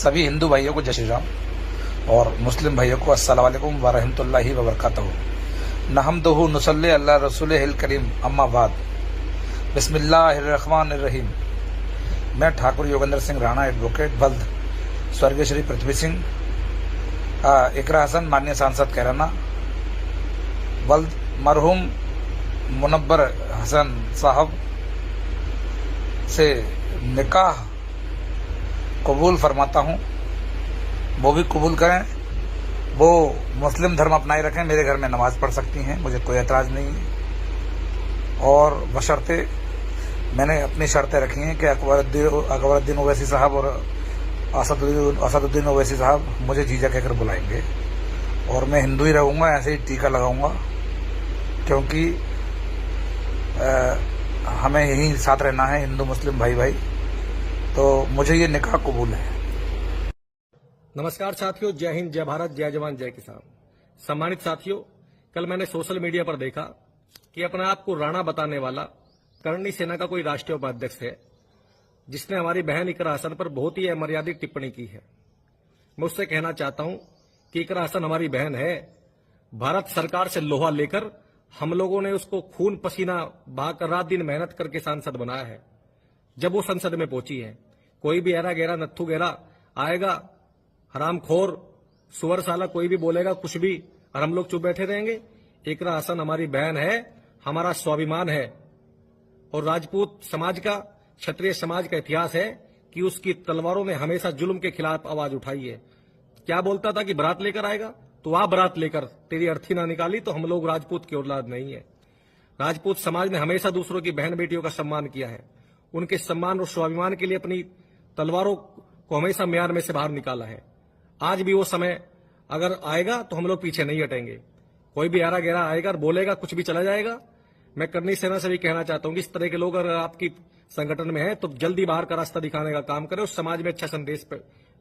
सभी हिंदू भाइयों को जय श्री राम और मुस्लिम भाइयों को अस्सलाम वालेकुम व रहमतुल्लाहि व बरकातहू। नहमदुहु नुसल्ली अला रसूलिहिल करीम अम्मा बाद। बिस्मिल्लाहिर्रहमानिर्रहीम। मैं ठाकुर योगेंद्र सिंह राणा एडवोकेट बल्द, स्वर्गीय श्री पृथ्वी सिंह, इकरा हसन माननीय सांसद कैराना बल्द, मरहूम मुनव्वर हसन साहब से निकाह कबूल फरमाता हूँ। वो भी कबूल करें, वो मुस्लिम धर्म अपनाए रखें, मेरे घर में नमाज पढ़ सकती हैं, मुझे कोई एतराज़ नहीं है। और बशर्ते मैंने अपनी शर्तें रखी हैं कि अकबरुद्दीन ओवैसी साहब और असदुद्दीन ओवैसी साहब मुझे जीजा कहकर बुलाएंगे और मैं हिंदू ही रहूँगा, ऐसे ही टीका लगाऊंगा, क्योंकि हमें यही साथ रहना है, हिंदू मुस्लिम भाई भाई। तो मुझे ये निकाह कबूल है। नमस्कार साथियों, जय हिंद, जय भारत, जय जवान, जय किसान। सम्मानित साथियों, कल मैंने सोशल मीडिया पर देखा कि अपने आप को राणा बताने वाला करणी सेना का कोई राष्ट्रीय उपाध्यक्ष है, जिसने हमारी बहन इकरा हसन पर बहुत ही अमर्यादित टिप्पणी की है। मैं उससे कहना चाहता हूं कि इकरा हसन हमारी बहन है। भारत सरकार से लोहा लेकर हम लोगों ने उसको खून पसीना बहाकर रात दिन मेहनत करके सांसद बनाया है। जब वो संसद में पहुंची है, कोई भी ऐरा गहरा नत्थु गहरा आएगा, हरामखोर सुअर साला कोई भी बोलेगा कुछ भी, और हम लोग चुप बैठे रहेंगे। इकरा हसन हमारी बहन है, हमारा स्वाभिमान है, और राजपूत समाज का, क्षत्रिय समाज का इतिहास है कि उसकी तलवारों ने हमेशा जुल्म के खिलाफ आवाज उठाई है। क्या बोलता था कि बारात लेकर आएगा, तो आ बारात लेकर, तेरी अर्थी ना निकाली तो हम लोग राजपूत की औलाद नहीं है। राजपूत समाज ने हमेशा दूसरों की बहन बेटियों का सम्मान किया है, उनके सम्मान और स्वाभिमान के लिए अपनी तलवारों को हमेशा म्यान में से बाहर निकाला है। आज भी वो समय अगर आएगा तो हम लोग पीछे नहीं हटेंगे। कोई भी आरा गहरा आएगा और बोलेगा कुछ भी चला जाएगा। मैं करणी सेना से भी कहना चाहता हूं कि इस तरह के लोग अगर आपकी संगठन में हैं तो जल्दी बाहर का रास्ता दिखाने का काम करें, उस समाज में अच्छा संदेश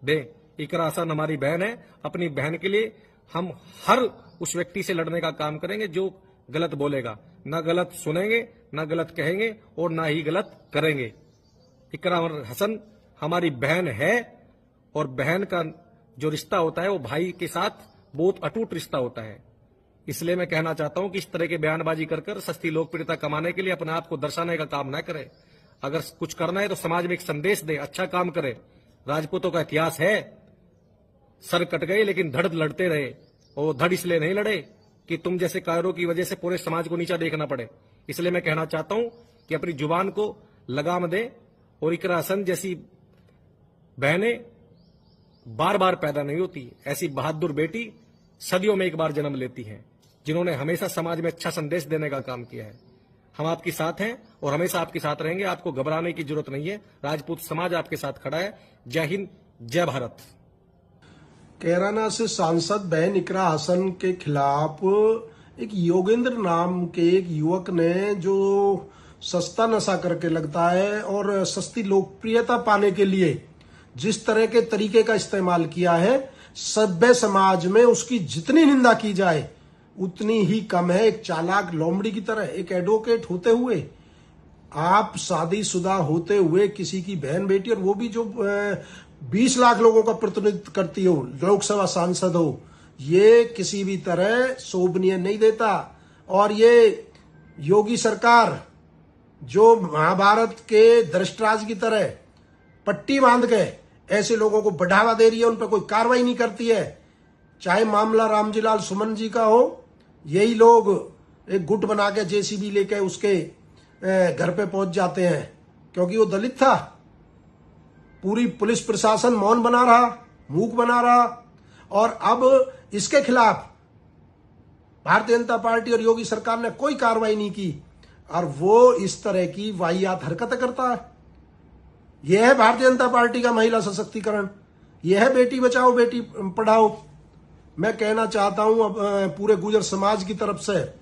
दें। इकरा हसन हमारी बहन है, अपनी बहन के लिए हम हर उस व्यक्ति से लड़ने का काम करेंगे जो गलत बोलेगा। न गलत सुनेंगे, न गलत कहेंगे और न ही गलत करेंगे। इकरा हसन हमारी बहन है, और बहन का जो रिश्ता होता है वो भाई के साथ बहुत अटूट रिश्ता होता है। इसलिए मैं कहना चाहता हूं कि इस तरह के बयानबाजी कर सस्ती लोकप्रियता कमाने के लिए अपने आप को दर्शाने का काम न करे। अगर कुछ करना है तो समाज में एक संदेश दे, अच्छा काम करे। राजपूतों का इतिहास है, सर कट गए लेकिन धड़ लड़ते रहे, और धड़ इसलिए नहीं लड़े कि तुम जैसे कायरों की वजह से पूरे समाज को नीचा देखना पड़े। इसलिए मैं कहना चाहता हूं कि अपनी जुबान को लगाम दे, और इकरा हसन जैसी बहनें बार बार पैदा नहीं होती। ऐसी बहादुर बेटी सदियों में एक बार जन्म लेती हैं, जिन्होंने हमेशा समाज में अच्छा संदेश देने का काम किया है। हम आपके साथ हैं और हमेशा आपके साथ रहेंगे, आपको घबराने की जरूरत नहीं है। राजपूत समाज आपके साथ खड़ा है। जय हिंद, जय भारत। कैराना से सांसद बहन इकरा हसन के खिलाफ एक योगेंद्र नाम के एक युवक ने, जो सस्ता नशा करके लगता है और सस्ती लोकप्रियता पाने के लिए जिस तरह के तरीके का इस्तेमाल किया है, सभ्य समाज में उसकी जितनी निंदा की जाए उतनी ही कम है। एक चालाक लोमड़ी की तरह, एक एडवोकेट होते हुए, आप शादीशुदा होते हुए किसी की बहन बेटी, और वो भी जो 20 लाख लोगों का प्रतिनिधित्व करती हो, लोकसभा सांसद हो, ये किसी भी तरह शोभनीय नहीं देता। और ये योगी सरकार जो महाभारत के धृतराष्ट्र की तरह पट्टी बांध के ऐसे लोगों को बढ़ावा दे रही है, उन पर कोई कार्रवाई नहीं करती है। चाहे मामला रामजीलाल सुमन जी का हो, यही लोग एक गुट बना के जेसीबी लेके उसके घर पे पहुंच जाते हैं, क्योंकि वो दलित था। पूरी पुलिस प्रशासन मौन बना रहा, मूक बना रहा, और अब इसके खिलाफ भारतीय जनता पार्टी और योगी सरकार ने कोई कार्रवाई नहीं की, और वो इस तरह की वाहियात हरकतें करता है। यह है भारतीय जनता पार्टी का महिला सशक्तिकरण, यह है बेटी बचाओ बेटी पढ़ाओ। मैं कहना चाहता हूं अब पूरे गुर्जर समाज की तरफ से,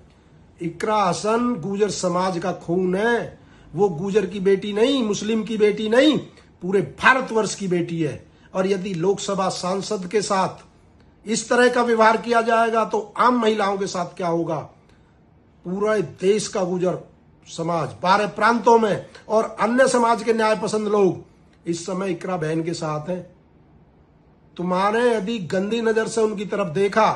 इकरा हसन गुर्जर समाज का खून है। वो गुर्जर की बेटी नहीं, मुस्लिम की बेटी नहीं, पूरे भारतवर्ष की बेटी है। और यदि लोकसभा सांसद के साथ इस तरह का व्यवहार किया जाएगा तो आम महिलाओं के साथ क्या होगा। पूरे देश का गुर्जर समाज 12 प्रांतों में और अन्य समाज के न्याय पसंद लोग इस समय इकरा बहन के साथ हैं। तुम्हारे यदि गंदी नजर से उनकी तरफ देखा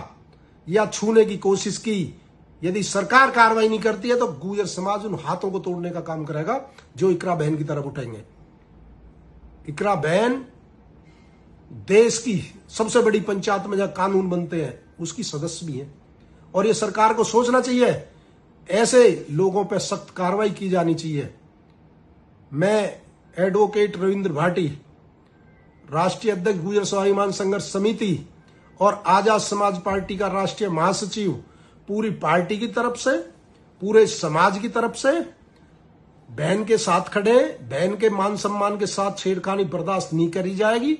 या छूने की कोशिश की, यदि सरकार कार्रवाई नहीं करती है तो गुर्जर समाज उन हाथों को तोड़ने का काम करेगा जो इकरा बहन की तरफ उठेंगे। इकरा बहन देश की सबसे बड़ी पंचायत में जहां कानून बनते हैं उसकी सदस्य भी है, और ये सरकार को सोचना चाहिए, ऐसे लोगों पर सख्त कार्रवाई की जानी चाहिए। मैं एडवोकेट रविंद्र भाटी, राष्ट्रीय अध्यक्ष गुर्जर स्वाभिमान संघर्ष समिति और आजाद समाज पार्टी का राष्ट्रीय महासचिव, पूरी पार्टी की तरफ से, पूरे समाज की तरफ से बहन के साथ खड़े। बहन के मान सम्मान के साथ छेड़खानी बर्दाश्त नहीं करी जाएगी।